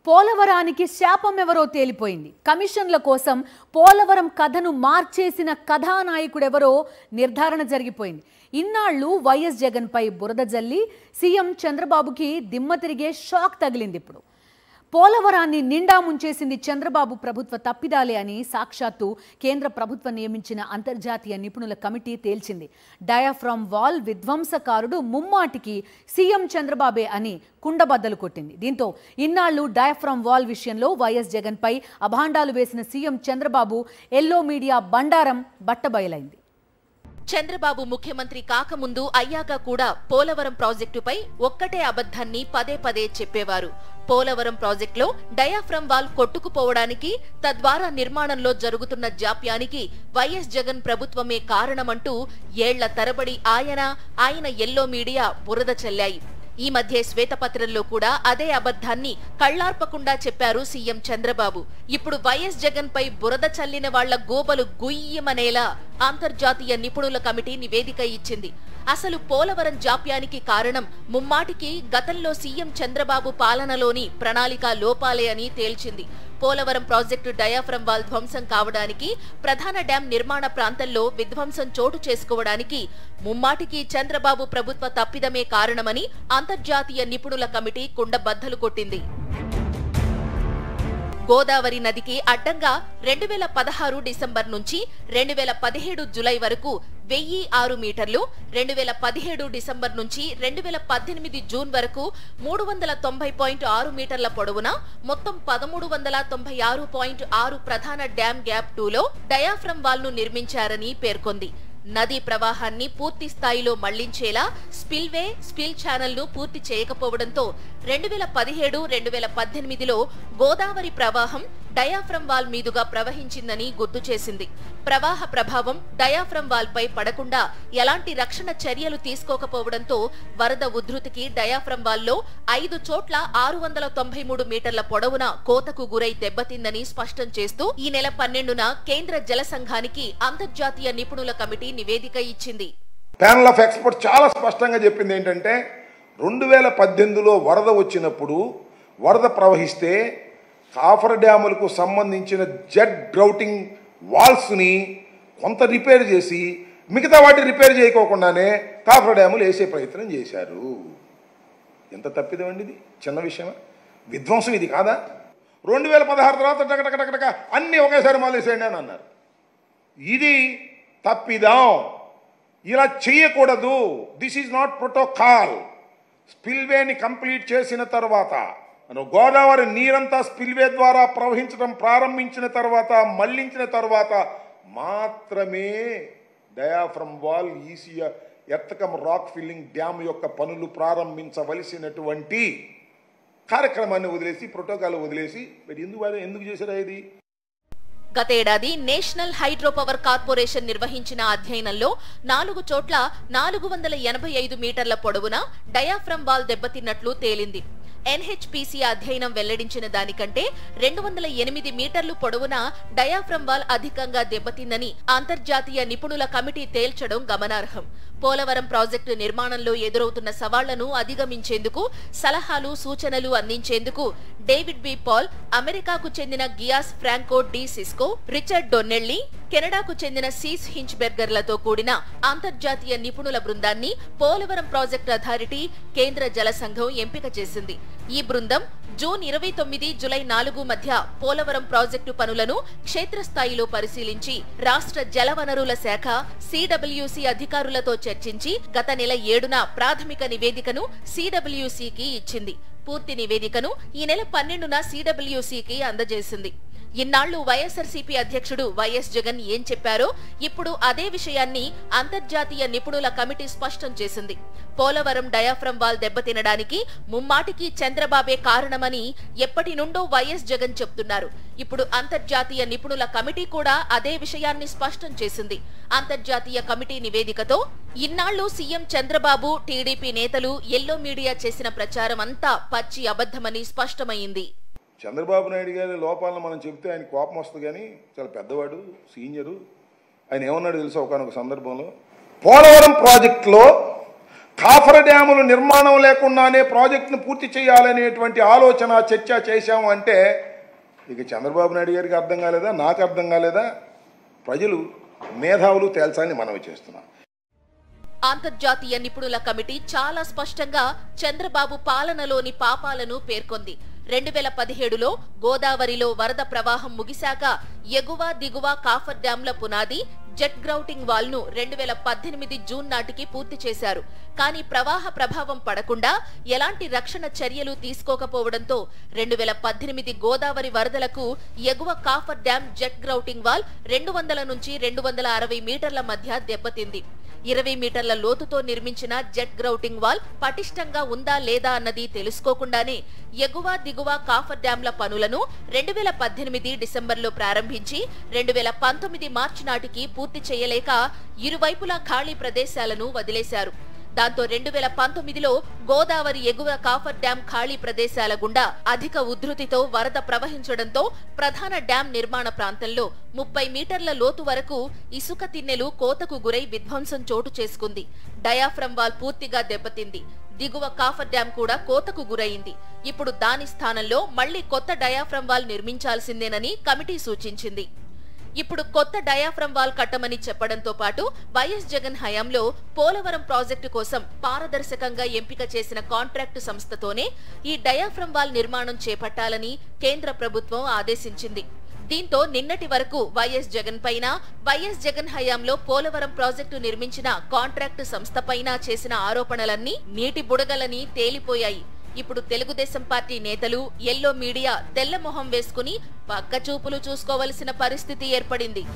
పోలవరానికి శాపం ఎవరో తేలిపోయింది. కమిషన్ల కోసం పోలవరం కథను మార్చేసిన కథానాయకుడెవరో నిర్ధారణ జరిగిపోయింది. ఇన్నాళ్ళు వైఎస్ జగన్ పై బురద జల్లి సీఎం చంద్రబాబుకి దిమ్మ తిరిగే షాక్ తగిలింది. ఇప్పుడు పోలవరాన్ని నిండా ముంచేసింది చంద్రబాబు ప్రభుత్వ తప్పిదాలే అని సాక్షాత్తు కేంద్ర ప్రభుత్వం నియమించిన అంతర్జాతీయ నిపుణుల కమిటీ తేల్చింది. డయాఫ్రామ్ వాల్ విధ్వంసకారుడు ముమ్మాటికి సీఎం చంద్రబాబే అని కుండబద్దలు కొట్టింది. దీంతో ఇన్నాళ్లు డయాఫ్రామ్ వాల్ విషయంలో వైఎస్ జగన్ పై అభాండాలు వేసిన సీఎం చంద్రబాబు ఎల్లో మీడియా బండారం బట్టబయలైంది. చంద్రబాబు ముఖ్యమంత్రి కాకముందు అయ్యాక కూడా పోలవరం ప్రాజెక్టుపై ఒక్కటే అబద్ధాన్ని పదే పదే చెప్పేవారు. పోలవరం ప్రాజెక్టులో డయాఫ్రమ్ వాల్ కొట్టుకుపోవడానికి, తద్వారా నిర్మాణంలో జరుగుతున్న జాప్యానికి వైఎస్ జగన్ ప్రభుత్వమే కారణమంటూ ఏళ్ల తరబడి ఆయన ఎల్లో మీడియా బురద చల్లాయి. ఈ మధ్య శ్వేతపత్రంలో కూడా అదే అబద్ధాన్ని కళ్లార్పకుండా చెప్పారు సీఎం చంద్రబాబు. ఇప్పుడు వైఎస్ జగన్ పై బురద చల్లిన వాళ్ల గోబలు గుయ్యమనేలా అంతర్జాతీయ నిపుణుల కమిటీ నివేదిక ఇచ్చింది. అసలు పోలవరం జాప్యానికి కారణం ముమ్మాటికి గతంలో సీఎం చంద్రబాబు పాలనలోని ప్రణాళికా లోపాలే అని తేల్చింది. పోలవరం ప్రాజెక్టు డయాఫ్రమ్ వాల్ ధ్వంసం కావడానికి, ప్రధాన డ్యాం నిర్మాణ ప్రాంతంలో విధ్వంసం చోటు చేసుకోవడానికి ముమ్మాటికి చంద్రబాబు ప్రభుత్వ తప్పిదమే కారణమని అంతర్జాతీయ నిపుణుల కమిటీ కుండబద్దలు కొట్టింది. గోదావరి నదికి అడ్డంగా 2016 డిసెంబర్ నుంచి 2017 జులై వరకు 1006 మీటర్లు, 2017 డిసెంబర్ నుంచి 2018 జూన్ వరకు 390.6 మీటర్ల పొడవున మొత్తం 1396.6 ప్రధాన డ్యాం గ్యాప్ 2లో డయాఫ్రమ్ వాల్ ను నిర్మించారని పేర్కొంది. నదీ ప్రవాహాన్ని పూర్తి స్థాయిలో మళ్లించేలా స్పిల్వే, స్పిల్ ఛానల్ ను పూర్తి చేయకపోవడంతో 2017-2018లో గోదావరి ప్రవాహం డయాఫ్రమ్ వాల్ మీదుగా ప్రవహించిందని గుర్తు చేసింది. ప్రవాహ ప్రభావం డయాఫ్రమ్ వాల్ పై పడకుండా ఎలాంటి రక్షణ చర్యలు తీసుకోకపోవడంతో వరద ఉధృతికి డయాఫ్రమ్ వాల్ లో 5 చోట్ల 693 మీటర్ల పొడవున కోతకు గురై దెబ్బతిందని స్పష్టం చేస్తూ ఈ నెల 12న కేంద్ర జల సంఘానికి అంతర్జాతీయ నిపుణుల కమిటీ నివేదిక ఇచ్చింది. ప్యానల్ ఆఫ్ ఎక్స్పర్ట్స్ చాలా స్పష్టంగా చెప్పింది ఏంటంటే 2018లో వరద వచ్చినప్పుడు వరద ప్రవహిస్తే కాఫర్ డ్యాములకు సంబంధించిన జెట్ గ్రౌటింగ్ వాల్స్ని కొంత రిపేర్ చేసి మిగతా వాటిని రిపేర్ చేయకోకుండానే కాఫర్ డ్యాములు వేసే ప్రయత్నం చేశారు. ఎంత తప్పిదమండి ఇది? చిన్న విషయమా? విధ్వంసం ఇది కాదా? 2016 తర్వాత టకటకటక అన్నీ ఒకేసారి మొదలేసేయండి అని అన్నారు. ఇది తప్పిదాం, ఇలా చేయకూడదు. This is not protocol. స్పిల్వేని కంప్లీట్ చేసిన తర్వాత, గోదావరి నీరంతా స్పిల్వే ద్వారా ప్రవహించడం ప్రారంభించిన తర్వాత, మళ్లించిన తర్వాత మాత్రమే diaphragm wall, ECR ఎర్తకం rock filling dam యొక్క పనులు ప్రారంభించవలసినటువంటి కార్యక్రమాన్ని వదిలేసి, ప్రోటోకాల్ వదిలేసి ఎందుకు చేశారా ఇది? గతేడాది నేషనల్ హైడ్రో పవర్ కార్పొరేషన్ నిర్వహించిన అధ్యయనంలో 4 చోట్ల 485 మీటర్ల పొడవున డయాఫ్రమ్ వాల్ దెబ్బతిన్నట్లు తేలింది. ఎన్హెచ్పీసీ అధ్యయనం వెల్లడించిన దానికంటే 208 మీటర్లు పొడవున డయాఫ్రమ్ వాల్ అధికంగా దెబ్బతిందని అంతర్జాతీయ నిపుణుల కమిటీ తేల్చడం గమనార్హం. పోలవరం ప్రాజెక్టు నిర్మాణంలో ఎదురవుతున్న సవాళ్లను అధిగమించేందుకు సలహాలు, సూచనలు అందించేందుకు డేవిడ్ బి పాల్, అమెరికాకు చెందిన గియాస్ ఫ్రాంకో డి సిస్కో, రిచర్డ్ డొన్నెల్లి, కెనడాకు చెందిన సీస్ హించ్బెర్గర్లతో కూడిన అంతర్జాతీయ నిపుణుల బృందాన్ని పోలవరం ప్రాజెక్టు అథారిటీ, కేంద్ర జల సంఘం ఎంపిక చేసింది. ఈ బృందం జూన్ 29, జులై 4 మధ్య పోలవరం ప్రాజెక్టు పనులను క్షేత్రస్థాయిలో పరిశీలించి రాష్ట్ర జలవనరుల శాఖ, సిడబ్ల్యూసీ అధికారులతో చర్చించి గత నెల 7న ప్రాథమిక నివేదికను సిడబ్ల్యూసీకి ఇచ్చింది. పూర్తి నివేదికను ఈ నెల 12న సిడబ్ల్యూసీకి అందజేసింది. ఇన్నాళ్లు వైఎస్ఆర్సీపీ అధ్యక్షుడు వైఎస్ జగన్ ఏం చెప్పారో ఇప్పుడు అదే విషయాన్ని అంతర్జాతీయ నిపుణుల కమిటీ స్పష్టం చేసింది. పోలవరం డయాఫ్రమ్ వాల్ దెబ్బతినడానికి ముమ్మాటికి చంద్రబాబే కారణమని ఎప్పటి నుండో వైఎస్ జగన్ చెప్తున్నారు. ఇప్పుడు అంతర్జాతీయ నిపుణుల కమిటీ కూడా అదే విషయాన్ని స్పష్టం చేసింది. అంతర్జాతీయ కమిటీ నివేదికతో ఇన్నాళ్లు సీఎం చంద్రబాబు, టీడీపీ నేతలు, ఎల్లో మీడియా చేసిన ప్రచారం అంతా పచ్చి అబద్ధమని స్పష్టమైంది. చంద్రబాబు నాయుడు గారి లోపాలను మనం చెబితే ఆయన కోపం వస్తుంది, కానీ చాలా పెద్దవాడు, సీనియరు. ఆయన ఏమన్నాడు తెలుసా? ఒకనొక సందర్భంలో పోలవరం ప్రాజెక్టులో కాఫర్ డ్యాములు నిర్మాణం లేకుండానే ప్రాజెక్టును పూర్తి చేయాలనేటువంటి ఆలోచన చర్చ చేశాము అంటే ఇక చంద్రబాబు నాయుడు గారికి అర్థం కాలేదా, నాకు అర్థం కాలేదా? ప్రజలు మేధావులు తేల్చాలని మనవి చేస్తున్నాం. అంతర్జాతీయ నిపుణుల కమిటీ చాలా స్పష్టంగా చంద్రబాబు పాలనలోని పాపాలను పేర్కొంది. 2017లో గోదావరిలో వరద ప్రవాహం ముగిశాక ఎగువ దిగువ కాఫర్ డ్యాంల పునాది జెట్ గ్రౌటింగ్ వాల్ ను 2018 జూన్ నాటికి పూర్తి చేశారు. కానీ ప్రవాహ ప్రభావం పడకుండా ఎలాంటి రక్షణ చర్యలు తీసుకోకపోవడంతో 2018 గోదావరి వరదలకు ఎగువ coffer dam jet grouting wall 200 నుంచి 260 మీటర్ల మధ్య దెబ్బతింది. 20 మీటర్ల లోతుతో నిర్మించిన జెట్ గ్రౌటింగ్ వాల్ పటిష్టంగా ఉందా లేదా అన్నది తెలుసుకోకుండానే ఎగువ దిగువ కాఫర్ డ్యాంల పనులను 2018 డిసెంబర్లో ప్రారంభించి 2019 మార్చి నాటికి పూర్తి చేయలేక ఇరువైపులా ఖాళీ ప్రదేశాలను వదిలేశారు. దాంతో 2019లో గోదావరి ఎగువ కాఫర్ డ్యాం ఖాళీ ప్రదేశాల గుండా అధిక ఉధృతితో వరద ప్రవహించడంతో ప్రధాన డ్యాం నిర్మాణ ప్రాంతంలో 30 మీటర్ల లోతు వరకు ఇసుక తిన్నెలు కోతకు గురై విధ్వంసం చోటు చేసుకుంది. డయాఫ్రమ్ వాల్ పూర్తిగా దెబ్బతింది. దిగువ కాఫర్ డ్యాం కూడా కోతకు గురైంది. ఇప్పుడు దాని స్థానంలో మళ్లీ కొత్త డయాఫ్రమ్ వాల్ నిర్మించాల్సిందేనని కమిటీ సూచించింది. ఇప్పుడు కొత్త డయాఫ్రమ్ వాల్ కట్టమని చెప్పడంతో పాటు వైఎస్ జగన్ హయాంలో పోలవరం ప్రాజెక్టు కోసం పారదర్శకంగా ఎంపిక చేసిన కాంట్రాక్టు సంస్థతోనే ఈ డయాఫ్రమ్ వాల్ నిర్మాణం చేపట్టాలని కేంద్ర ప్రభుత్వం ఆదేశించింది. దీంతో నిన్నటి వరకు వైఎస్ జగన్ పైన, వైఎస్ జగన్ హయాంలో పోలవరం ప్రాజెక్టు నిర్మించిన కాంట్రాక్టు సంస్థ పైన చేసిన ఆరోపణలన్నీ నీటి బుడగలని తేలిపోయాయి. ఇప్పుడు తెలుగుదేశం పార్టీ నేతలు ఎల్లో మీడియా తెల్ల మొహం వేసుకుని పక్క చూపులు చూసుకోవలసిన పరిస్థితి ఏర్పడింది.